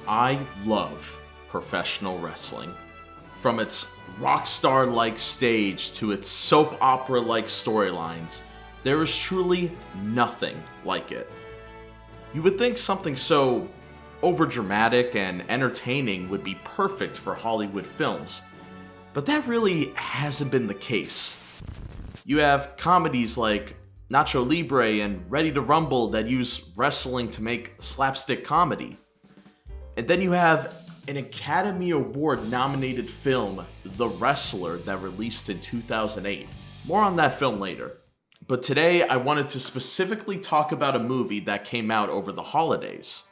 I love professional wrestling. From its rock star-like stage to its soap opera-like storylines, there is truly nothing like it. You would think something so overdramatic and entertaining would be perfect for Hollywood films, but that really hasn't been the case. You have comedies like Nacho Libre and Ready to Rumble that use wrestling to make slapstick comedy. And then you have an Academy Award nominated film, The Wrestler, that released in 2008. More on that film later. But today I wanted to specifically talk about a movie that came out over the holidays,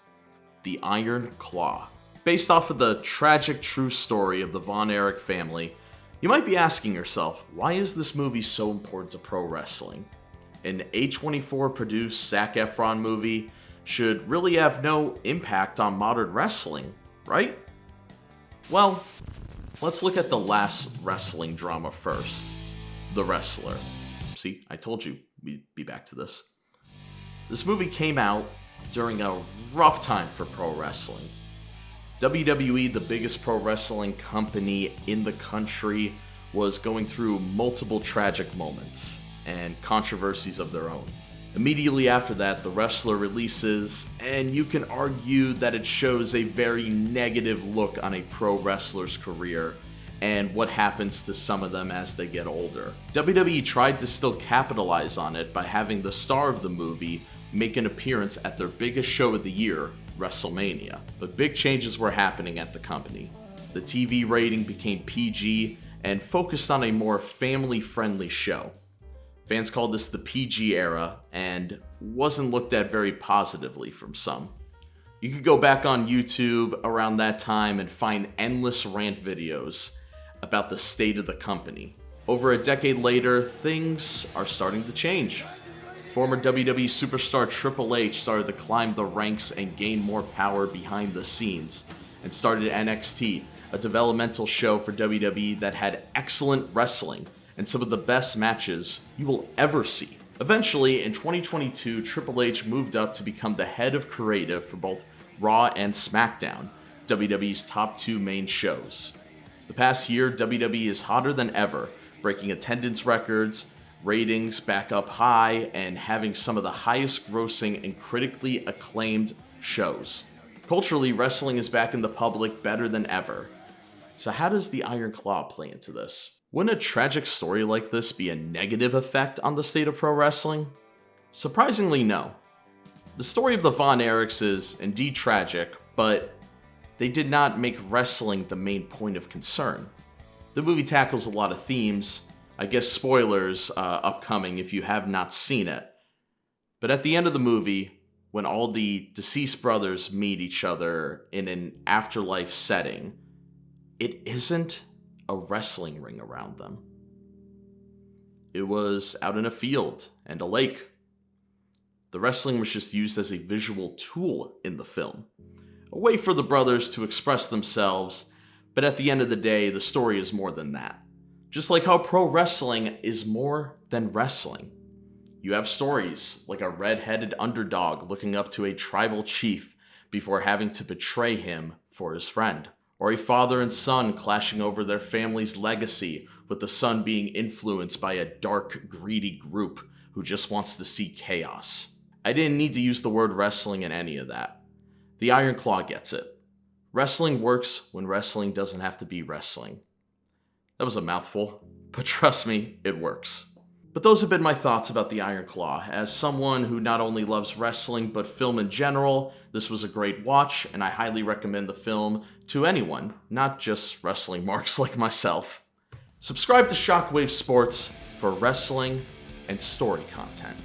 The Iron Claw. Based off of the tragic true story of the Von Erich family, you might be asking yourself, why is this movie so important to pro wrestling? An A24 produced Zac Efron movie should really have no impact on modern wrestling, right? Well, let's look at the last wrestling drama first, The Wrestler. See, I told you we'd be back to this. This movie came out during a rough time for pro wrestling. WWE, the biggest pro wrestling company in the country, was going through multiple tragic moments and controversies of their own. Immediately after that, The Wrestler releases, and you can argue that it shows a very negative look on a pro wrestler's career and what happens to some of them as they get older. WWE tried to still capitalize on it by having the star of the movie make an appearance at their biggest show of the year, WrestleMania. But big changes were happening at the company. The TV rating became PG and focused on a more family-friendly show. Fans called this the PG era and wasn't looked at very positively from some. You could go back on YouTube around that time and find endless rant videos about the state of the company. Over a decade later, things are starting to change. Former WWE superstar Triple H started to climb the ranks and gain more power behind the scenes, and started NXT, a developmental show for WWE that had excellent wrestling and some of the best matches you will ever see. Eventually, in 2022, Triple H moved up to become the head of creative for both Raw and SmackDown, WWE's top two main shows. The past year, WWE is hotter than ever, breaking attendance records, ratings back up high, and having some of the highest grossing and critically acclaimed shows. Culturally, wrestling is back in the public better than ever. So how does the Iron Claw play into this? Wouldn't a tragic story like this be a negative effect on the state of pro wrestling? Surprisingly, no. The story of the Von Erichs is indeed tragic, but they did not make wrestling the main point of concern. The movie tackles a lot of themes. I guess spoilers upcoming if you have not seen it. But at the end of the movie, when all the deceased brothers meet each other in an afterlife setting, it isn't a wrestling ring around them. It was out in a field and a lake. The wrestling was just used as a visual tool in the film, a way for the brothers to express themselves, but at the end of the day, the story is more than that. Just like how pro wrestling is more than wrestling. You have stories like a red-headed underdog looking up to a tribal chief before having to betray him for his friend. Or a father and son clashing over their family's legacy, with the son being influenced by a dark, greedy group who just wants to see chaos. I didn't need to use the word wrestling in any of that. The Iron Claw gets it. Wrestling works when wrestling doesn't have to be wrestling. That was a mouthful, but trust me, it works. But those have been my thoughts about The Iron Claw. As someone who not only loves wrestling, but film in general, this was a great watch, and I highly recommend the film to anyone, not just wrestling marks like myself. Subscribe to Shockwave Sports for wrestling and story content.